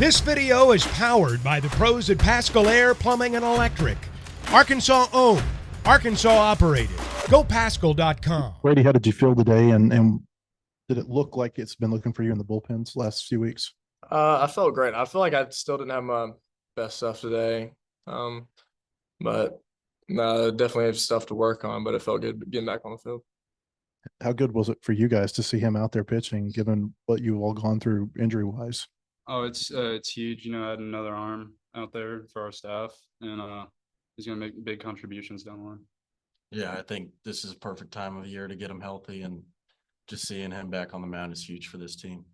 This video is powered by the pros at Pascal Air Plumbing and Electric. Arkansas owned, Arkansas operated. GoPascal.com. Brady, how did you feel today? And did it look like it's been looking for you in the bullpens last few weeks? I felt great. I feel like I still didn't have my best stuff today. But definitely have stuff to work on, but it felt good getting back on the field. How good was it for you guys to see him out there pitching, given what you've all gone through injury-wise? Oh, it's huge. Add another arm out there for our staff, and he's going to make big contributions down the line. Yeah, I think this is a perfect time of the year to get him healthy, and just seeing him back on the mound is huge for this team.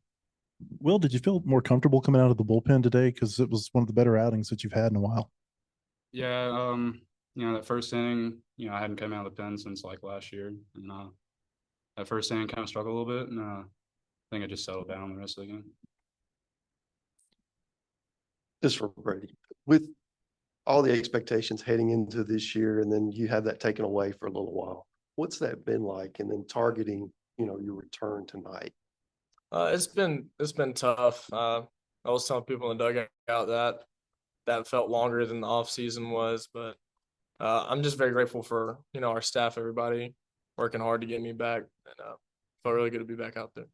Will, did you feel more comfortable coming out of the bullpen today? Because it was one of the better outings that you've had in a while. Yeah, that first inning, I hadn't come out of the pen since like last year, and that first inning kind of struggled a little bit, and I think I just settled down the rest of the game. This for Brady, with all the expectations heading into this year, and then you have that taken away for a little while. What's that been like? And then targeting, your return tonight. It's been tough. I was telling people in the dugout that felt longer than the off season was, but I'm just very grateful for our staff, everybody working hard to get me back, and felt really good to be back out there.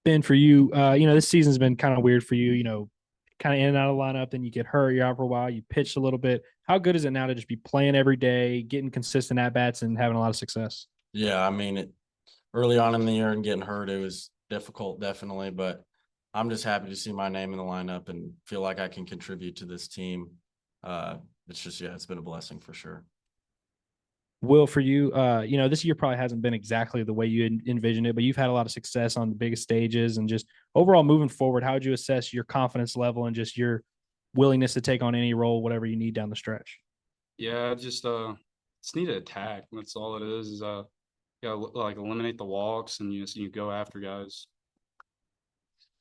Ben, for you, this season's been kind of weird for you, kind of in and out of the lineup, then you get hurt, you're out for a while, you pitched a little bit. How good is it now to just be playing every day, getting consistent at-bats, and having a lot of success? Yeah, early on in the year and getting hurt, it was difficult, definitely, but I'm just happy to see my name in the lineup and feel like I can contribute to this team. It's been a blessing for sure. Will, for you, this year probably hasn't been exactly the way you envisioned it, but you've had a lot of success on the biggest stages, and just overall moving forward, how would you assess your confidence level and just your willingness to take on any role, whatever you need down the stretch? Yeah, just need to attack. That's all it is eliminate the walks, and you go after guys.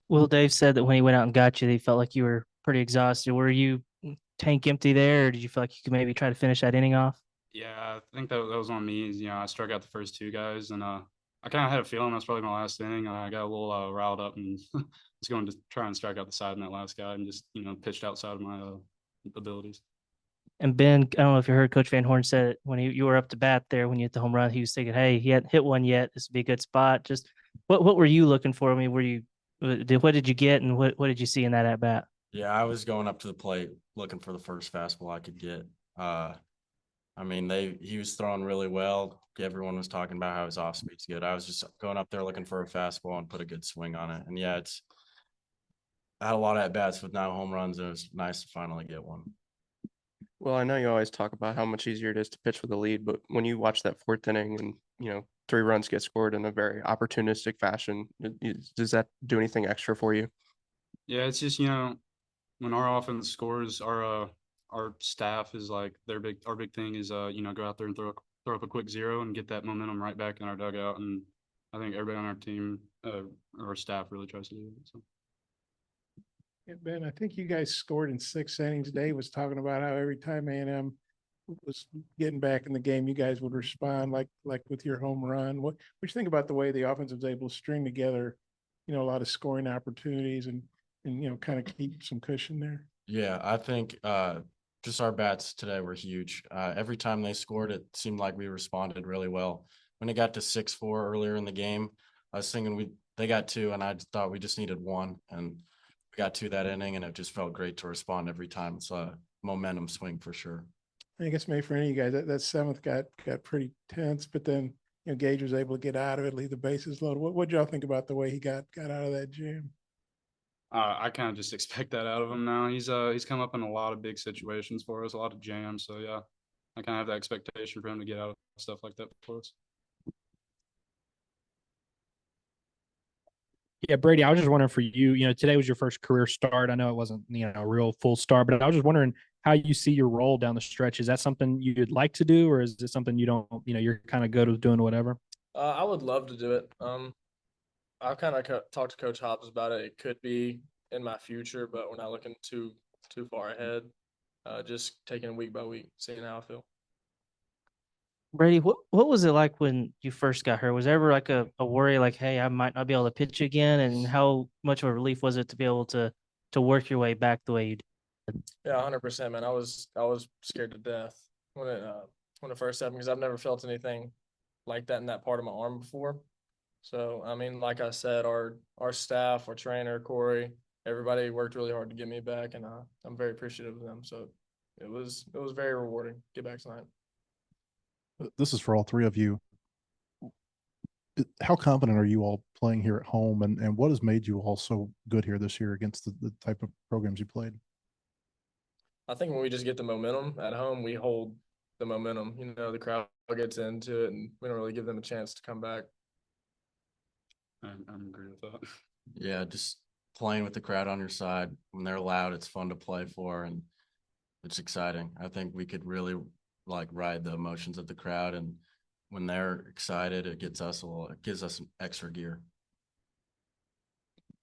Will, Dave said that when he went out and got you, he felt like you were pretty exhausted. Were you tank empty there, or did you feel like you could maybe try to finish that inning off? Yeah, I think that was on me. I struck out the first two guys, and I kind of had a feeling that's probably my last inning. I got a little riled up and was going to try and strike out the side in that last guy, and just pitched outside of my abilities. And Ben, I don't know if you heard Coach Van Horn said it when you were up to bat there when you hit the home run. He was thinking, "Hey, he hadn't hit one yet. This would be a good spot." Just what were you looking for? What did you get, and what did you see in that at bat? Yeah, I was going up to the plate looking for the first fastball I could get. He was throwing really well. Everyone was talking about how his off speed's good. I was just going up there looking for a fastball and put a good swing on it. And yeah, I had a lot of at bats with 9 home runs, and it was nice to finally get one. Well, I know you always talk about how much easier it is to pitch with a lead, but when you watch that 4th inning and 3 runs get scored in a very opportunistic fashion, does that do anything extra for you? Yeah, it's just when our offense scores, our staff is like our big thing is go out there and throw up a quick 0 and get that momentum right back in our dugout. And I think everybody on our team, our staff, really tries to do it. So. Yeah, Ben, I think you guys scored in 6 innings. Dave was talking about how every time A&M was getting back in the game, you guys would respond like with your home run. What you think about the way the offense was able to string together, a lot of scoring opportunities and kind of keep some cushion there? Yeah, I think just our bats today were huge. Every time they scored, it seemed like we responded really well. When it got to 6-4 earlier in the game, I was thinking they got 2, and I thought we just needed 1, and we got 2 that inning, and it just felt great to respond every time. It's a momentum swing for sure. I guess maybe for any of you guys, that 7th got pretty tense, but then Gage was able to get out of it, leave the bases loaded. What y'all think about the way he got out of that jam? I kind of just expect that out of him now. He's come up in a lot of big situations for us, a lot of jams. So yeah, I kind of have that expectation for him to get out of stuff like that for us. Yeah, Brady, I was just wondering for you, today was your first career start. I know it wasn't, a real full start, but I was just wondering how you see your role down the stretch. Is that something you'd like to do, or is it something you don't, you're kind of good with doing whatever? I would love to do it. I've kind of talked to Coach Hobbs about it. It could be in my future, but we're not looking too far ahead. Just taking it week by week, seeing how I feel. Brady, what was it like when you first got hurt? Was there ever like a worry like, hey, I might not be able to pitch again? And how much of a relief was it to be able to work your way back the way you did? Yeah, 100%, man. I was scared to death when it first happened because I've never felt anything like that in that part of my arm before. So I mean, like I said, our staff, our trainer, Corey, everybody worked really hard to get me back, and I'm very appreciative of them. So it was very rewarding to get back tonight. This is for all three of you. How confident are you all playing here at home, and what has made you all so good here this year against the type of programs you played? I think when we just get the momentum at home, we hold the momentum. You know, the crowd gets into it, and we don't really give them a chance to come back. I agree with that. Yeah, just playing with the crowd on your side when they're loud, it's fun to play for, and it's exciting. I think we could really ride the emotions of the crowd, and when they're excited, it gives us an extra gear.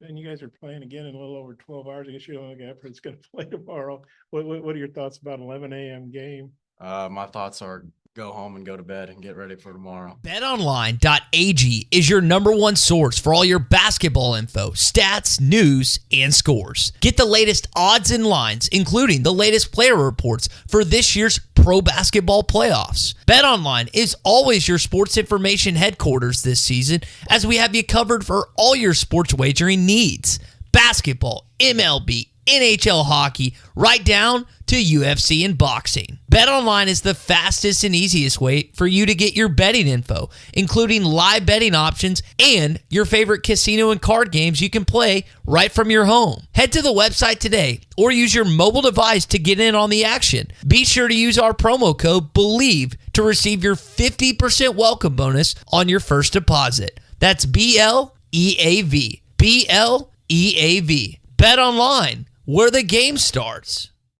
And you guys are playing again in a little over 12 hours. I guess you don't know it's going to play tomorrow. What are your thoughts about 11 a.m. game? My thoughts are go home and go to bed and get ready for tomorrow. BetOnline.ag is your #1 source for all your basketball info, stats, news, and scores. Get the latest odds and lines, including the latest player reports for this year's pro basketball playoffs. BetOnline is always your sports information headquarters this season, as we have you covered for all your sports wagering needs. Basketball, MLB, NHL hockey, right down to UFC and boxing. BetOnline is the fastest and easiest way for you to get your betting info, including live betting options and your favorite casino and card games you can play right from your home. Head to the website today or use your mobile device to get in on the action. Be sure to use our promo code BELIEVE to receive your 50% welcome bonus on your first deposit. That's BLEAV. BLEAV. Bet online, where the game starts.